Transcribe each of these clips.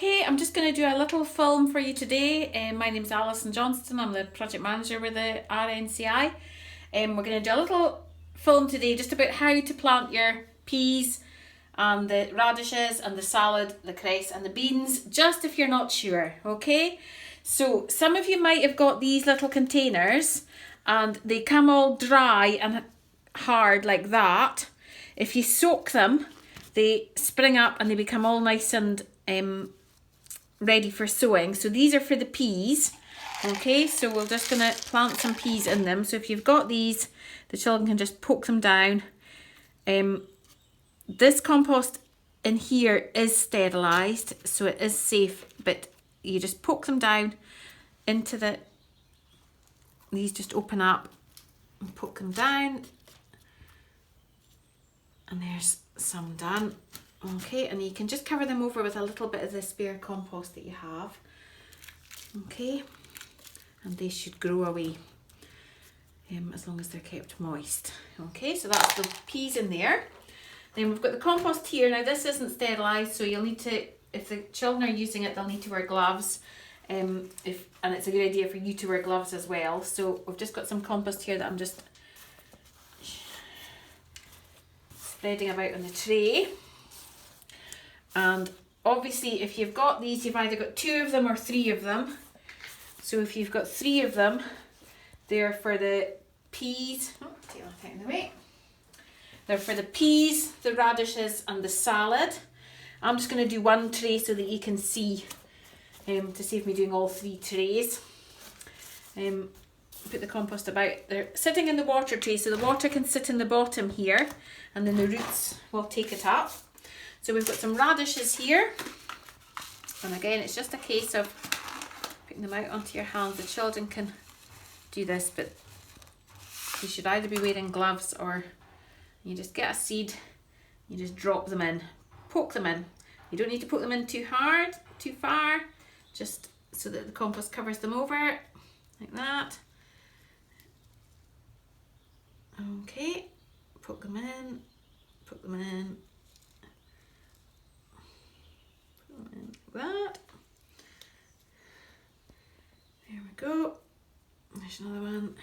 Okay, I'm just going to do a little film for you today. My name's Alison Johnston. I'm the project manager with the RNCI. We're going to do a little film today just about how to plant your peas and the radishes and the salad, the cress and the beans, just if you're not sure, okay? So some of you might have got these little containers and they come all dry and hard like that. If you soak them, they spring up and they become all nice and ready for sowing. So these are for the peas. Okay, so we're just going to plant some peas in them. So if you've got these, the children can just poke them down. This compost in here is sterilised, so it is safe, but you just poke them down into these just open up and poke them down. And there's some done. Okay, and you can just cover them over with a little bit of the spare compost that you have. Okay, and they should grow away as long as they're kept moist. Okay, so that's the peas in there. Then we've got the compost here. Now this isn't sterilised, so you'll need to, if the children are using it, they'll need to wear gloves. And it's a good idea for you to wear gloves as well. So we've just got some compost here that I'm just spreading about on the tray. And obviously if you've got these, you've either got 2 of them or 3 of them. So if you've got 3 of them, they're for the peas. Oh, take that out of the way. They're for the peas, the radishes and the salad. I'm just going to do 1 tray so that you can see, to save me doing all 3 trays. Put the compost about. They're sitting in the water tray, so the water can sit in the bottom here and then the roots will take it up. So we've got some radishes here, and again it's just a case of putting them out onto your hands. The children can do this, but you should either be wearing gloves or you just get a seed, you just drop them in, poke them in. You don't need to poke them in too hard, too far, just so that the compost covers them over, like that. Okay, poke them in, poke them in, put them in like that. There we go. There's another one.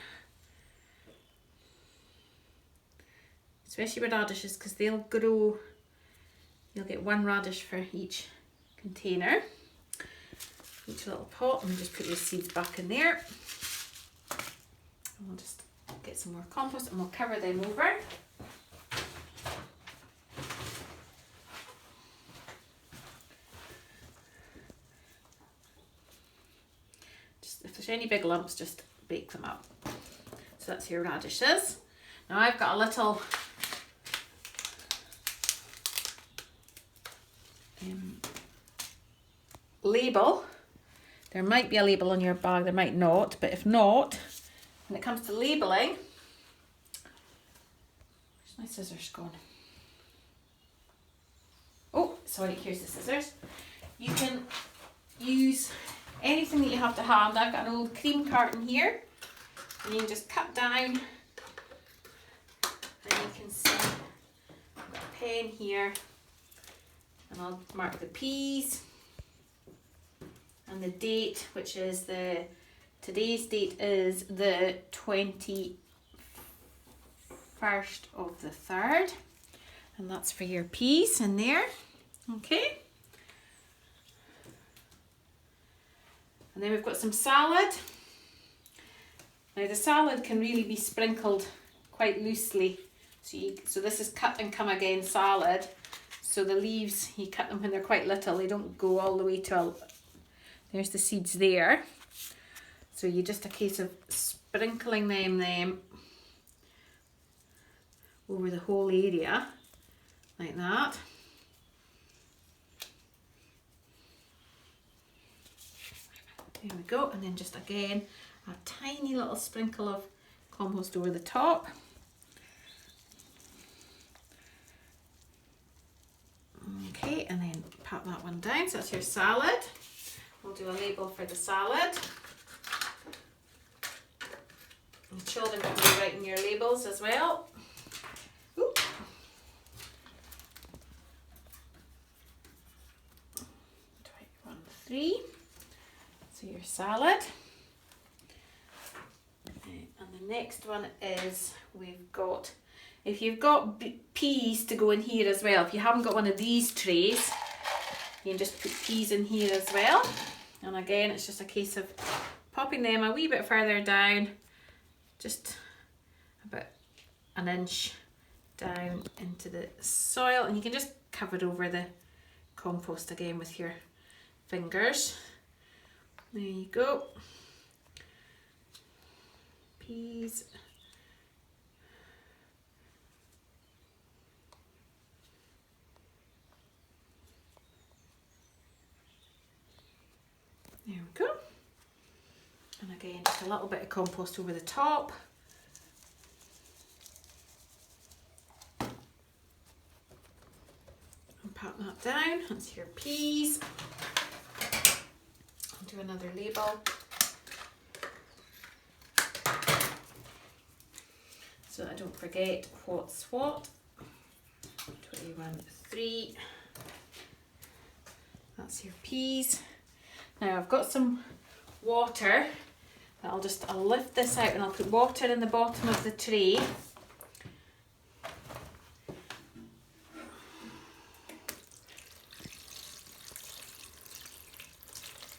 Especially with radishes, because they'll grow. You'll get 1 radish for each container, each little pot, and just put your seeds back in there. And we'll just get some more compost and we'll cover them over. Just if there's any big lumps, just bake them up. So that's your radishes. Now I've got a little label. There might be a label on your bag, there might not, but if not, when it comes to labelling, where's my scissors gone? Oh, sorry, here's the scissors. You can use anything that you have to hand. I've got an old cream carton here, and you can just cut down, and you can see I've got a pen here, and I'll mark the peas and the date, which is today's date is the 21st of the 3rd, and that's for your peas in there. Okay, and then we've got some salad. Now the salad can really be sprinkled quite loosely, so this is cut and come again salad. So the leaves, you cut them when they're quite little, they don't go all the way to there's the seeds there. So you just a case of sprinkling them over the whole area, like that. There we go, and then just again, a tiny little sprinkle of compost over the top. Okay, and then pat that one down, so that's your salad. We'll do a label for the salad. And children can be writing your labels as well. Ooh. 3. So your salad. And the next one is we've got, if you've got peas to go in here as well, if you haven't got one of these trays, you can just put peas in here as well. And again, it's just a case of popping them a wee bit further down, just about an inch down into the soil, and you can just cover over the compost again with your fingers. There you go. Peas. There we go. And again, just a little bit of compost over the top. And pat that down. That's your peas. I'll do another label. So I don't forget what's what. 21.3. That's your peas. Now I've got some water. I'll lift this out and I'll put water in the bottom of the tray.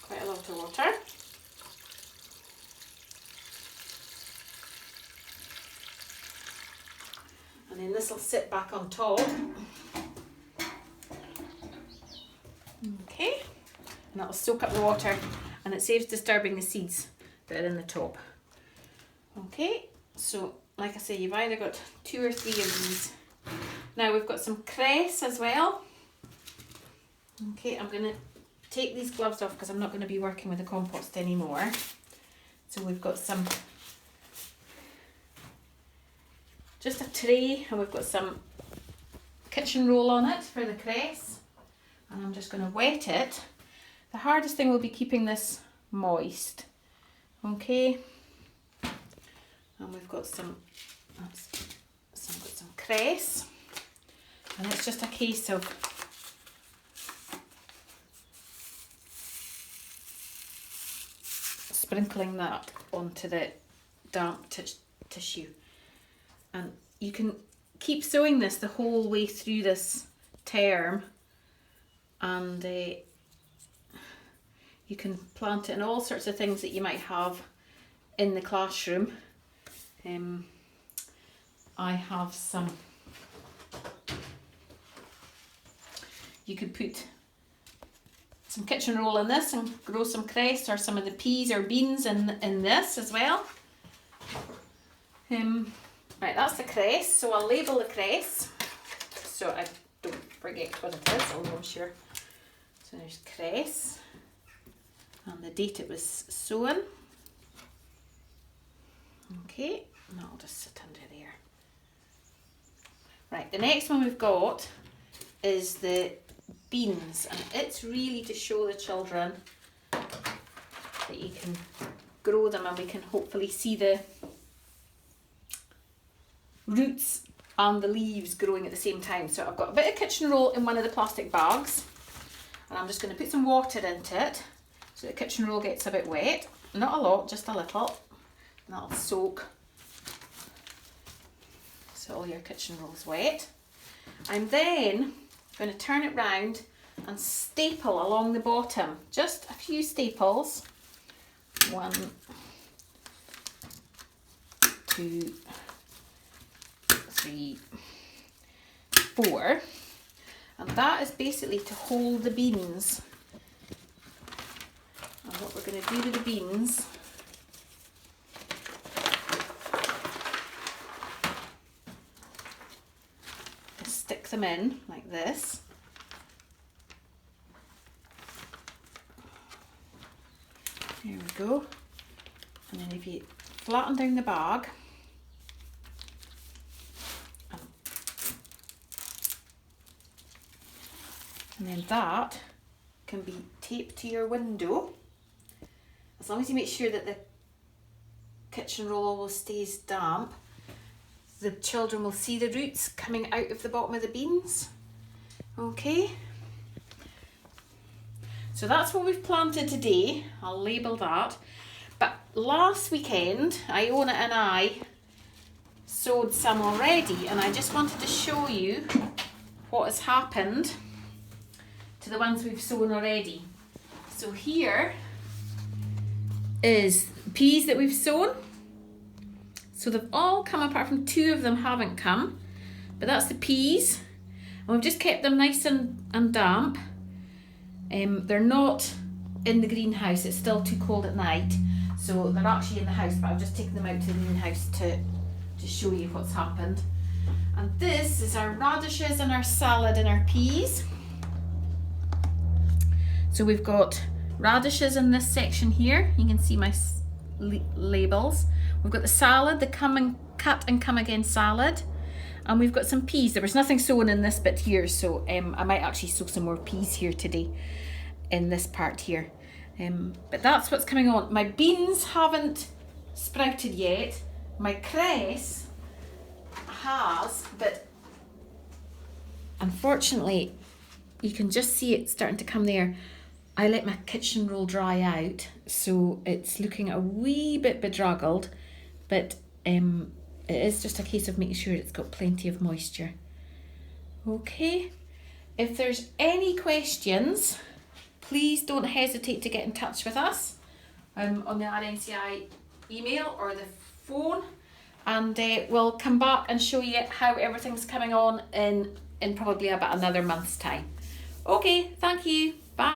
Quite a lot of water. And then this will sit back on top. Okay, and that'll soak up the water and it saves disturbing the seeds that are in the top. Okay, so like I say, you've either got 2 or 3 of these. Now we've got some cress as well. Okay, I'm going to take these gloves off because I'm not going to be working with the compost anymore. So we've got some, just a tray, and we've got some kitchen roll on it for the cress, and I'm just going to wet it. The hardest thing will be keeping this moist. Okay, and we've got some cress, and it's just a case of sprinkling that onto the damp tissue. And you can keep sowing this the whole way through this term, and you can plant it in all sorts of things that you might have in the classroom. I have some, you could put some kitchen roll in this and grow some cress or some of the peas or beans in this as well. Right, that's the cress, so I'll label the cress so I don't forget what it is, although I'm sure. So there's cress, and the date it was sown. Okay, and that'll just sit under there. Right, the next one we've got is the beans, and it's really to show the children that you can grow them, and we can hopefully see the roots and the leaves growing at the same time. So I've got a bit of kitchen roll in one of the plastic bags, and I'm just going to put some water into it so the kitchen roll gets a bit wet. Not a lot, just a little, and that'll soak so all your kitchen roll's wet. I'm then going to turn it round and staple along the bottom, just a few staples. 1, 2, 3, 4, and that is basically to hold the beans. And what we're going to do with the beans is stick them in like this. There we go. And then if you flatten down the bag, and then that can be taped to your window, as long as you make sure that the kitchen roll always stays damp. The children will see the roots coming out of the bottom of the beans. Okay, So that's what we've planted today. I'll label that. But last weekend, Iona and I sowed some already, and I just wanted to show you what has happened to the ones we've sown already. So here is peas that we've sown. So they've all come, apart from 2 of them haven't come, but that's the peas. And we've just kept them nice and damp. They're not in the greenhouse, it's still too cold at night. So they're actually in the house, but I've just taken them out to the greenhouse to show you what's happened. And this is our radishes and our salad and our peas. So we've got radishes in this section here. You can see my labels. We've got the salad, the cut and come again salad. And we've got some peas. There was nothing sown in this bit here, so I might actually sow some more peas here today in this part here. But that's what's coming on. My beans haven't sprouted yet. My cress has, but unfortunately you can just see it starting to come there. I let my kitchen roll dry out, so it's looking a wee bit bedraggled, but it is just a case of making sure it's got plenty of moisture. Okay, if there's any questions, please don't hesitate to get in touch with us on the RNCI email or the phone, and we'll come back and show you how everything's coming on in probably about another month's time. Okay, thank you.